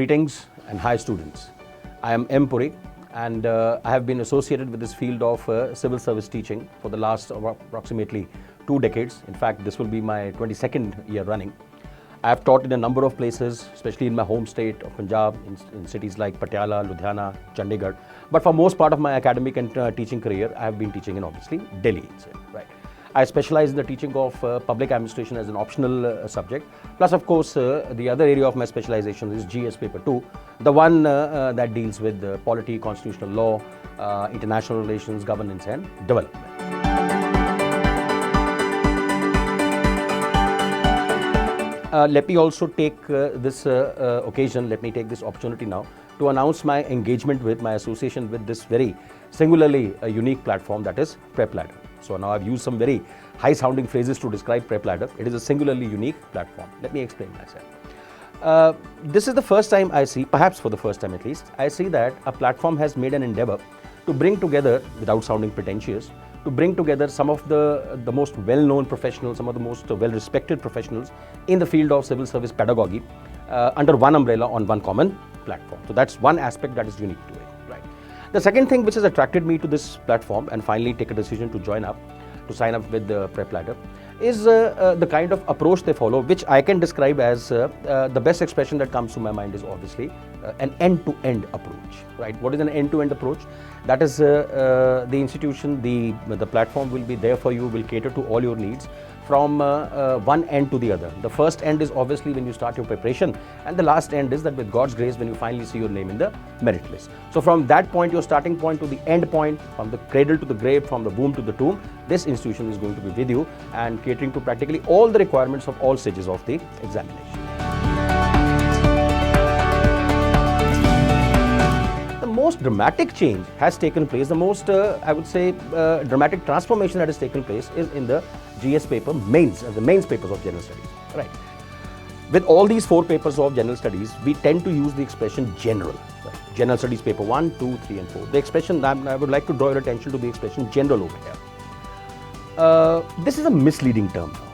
Greetings and hi students. I am M. Puri and I have been associated with this field of civil service teaching for the last approximately 2 decades. In fact, this will be my 22nd year running. I have taught in a number of places, especially in my home state of Punjab, in cities like Patiala, Ludhiana, Chandigarh. But for most part of my academic and teaching career, I have been teaching in obviously Delhi itself, right? I specialize in the teaching of public administration as an optional subject. Plus, of course, the other area of my specialization is GS Paper 2, the one that deals with polity, constitutional law, international relations, governance and development. Let me also take this occasion, let me take this opportunity now to announce my engagement with, my association with this very singularly unique platform, that is PrepLadder. So now I've used some very high sounding phrases to describe PrepLadder. It is a singularly unique platform. Let me explain myself. This is the first time I see, perhaps for the first time at least, I see that a platform has made an endeavor to bring together, without sounding pretentious, to bring together some of the most well-known professionals, some of the most well-respected professionals in the field of civil service pedagogy under one umbrella on one common platform. So that's one aspect that is unique to it. Right. The second thing which has attracted me to this platform and finally take a decision to join up, to sign up with the PrepLadder, is the kind of approach they follow, which I can describe as the best expression that comes to my mind is obviously an end-to-end approach. Right? What is an end-to-end approach? That is the institution, the platform will be there for you, will cater to all your needs from one end to the other. The first end is obviously when you start your preparation, and the last end is that with God's grace when you finally see your name in the merit list. So from that point, your starting point to the end point, from the cradle to the grave, from the womb to the tomb, this institution is going to be with you and catering to practically all the requirements of all stages of the examination. The most dramatic change has taken place, the most, I would say, dramatic transformation that has taken place is in the GS paper mains, the mains papers of general studies. Right. With all these 4 papers of general studies, we tend to use the expression general. Right. General studies paper 1, 2, 3 and 4. The expression, I would like to draw your attention to the expression general over here. This is a misleading term now.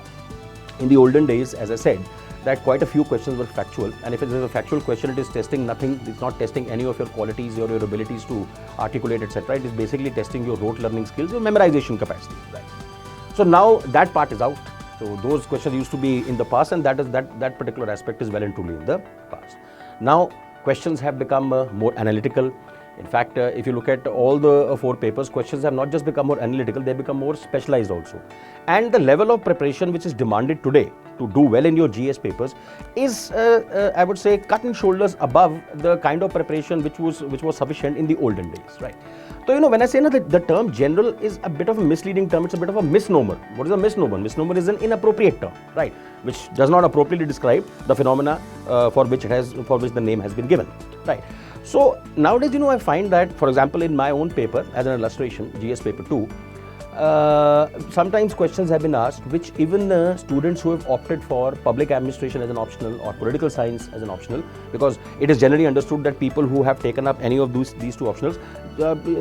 In the olden days, as I said, that quite a few questions were factual, and if it is a factual question, it is testing nothing, it's not testing any of your qualities or your abilities to articulate, etc. It is basically testing your rote learning skills, your memorization capacity. Right. So now that part is out. So those questions used to be in the past, and that particular aspect is well and truly in the past. Now questions have become more analytical. In fact, if you look at all the 4 papers, questions have not just become more analytical, they become more specialized also. And the level of preparation which is demanded today to do well in your GS papers is, I would say, cut and shoulders above the kind of preparation which was sufficient in the olden days, right? So, when I say that the term general is a bit of a misleading term, it's a bit of a misnomer. What is a misnomer? Misnomer is an inappropriate term, right? Which does not appropriately describe the phenomena for which the name has been given, right? So nowadays, I find that, for example, in my own paper as an illustration, GS paper 2, sometimes questions have been asked which even students who have opted for public administration as an optional or political science as an optional, because it is generally understood that people who have taken up any of these 2 optionals,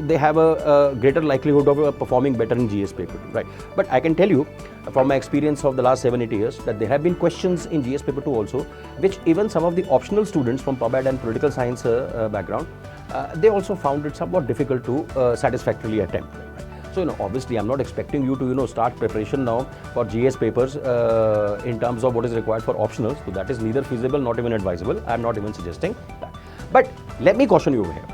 they have a greater likelihood of performing better in GS paper 2, right? But I can tell you from my experience of the last 7-8 years that there have been questions in GS paper 2 also, which even some of the optional students from pub ed and political science background, they also found it somewhat difficult to satisfactorily attempt. So, obviously, I'm not expecting you to, start preparation now for GS papers in terms of what is required for optionals. So, that is neither feasible, not even advisable. I'm not even suggesting that. But let me caution you over here.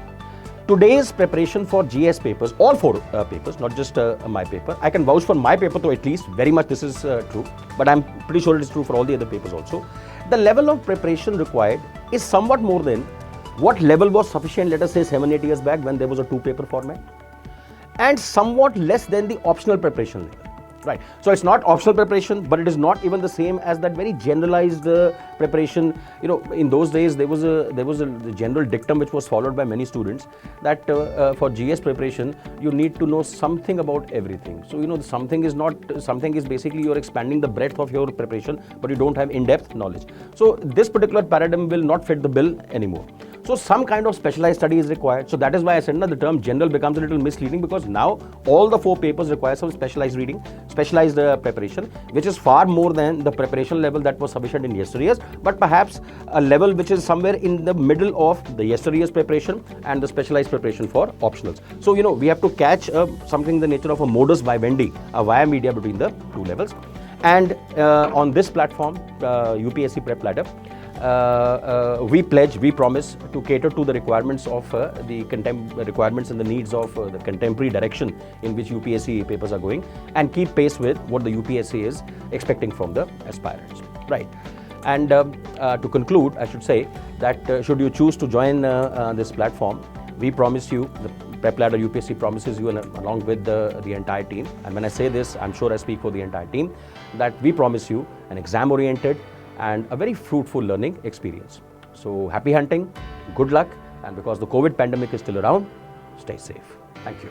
Today's preparation for GS papers, all 4 papers, not just my paper. I can vouch for my paper, though at least very much this is true. But I'm pretty sure it is true for all the other papers also. The level of preparation required is somewhat more than what level was sufficient, let us say 7-8 years back when there was a 2-paper format, and somewhat less than the optional preparation level, right? So it's not optional preparation, but it is not even the same as that very generalized preparation. In those days there was a general dictum which was followed by many students that for GS preparation you need to know something about everything. So something is basically you're expanding the breadth of your preparation, but you don't have in-depth knowledge. So this particular paradigm will not fit the bill anymore. So some kind of specialized study is required. So that is why I said the term general becomes a little misleading, because now all the 4 papers require some specialized reading, specialized preparation, which is far more than the preparation level that was sufficient in yesteryears, but perhaps a level which is somewhere in the middle of the yesteryears preparation and the specialized preparation for optionals. So we have to catch something in the nature of a modus vivendi, a via media between the 2 levels. And on this platform, UPSC Prep Ladder, we promise to cater to the requirements of the requirements and the needs of the contemporary direction in which UPSC papers are going, and keep pace with what the UPSC is expecting from the aspirants. Right. And to conclude, I should say that should you choose to join this platform, we promise you, the Prep Ladder UPSC promises you, and along with the entire team, and when I say this, I'm sure I speak for the entire team, that we promise you an exam-oriented and a very fruitful learning experience. So happy hunting, good luck, and because the COVID pandemic is still around, stay safe. Thank you.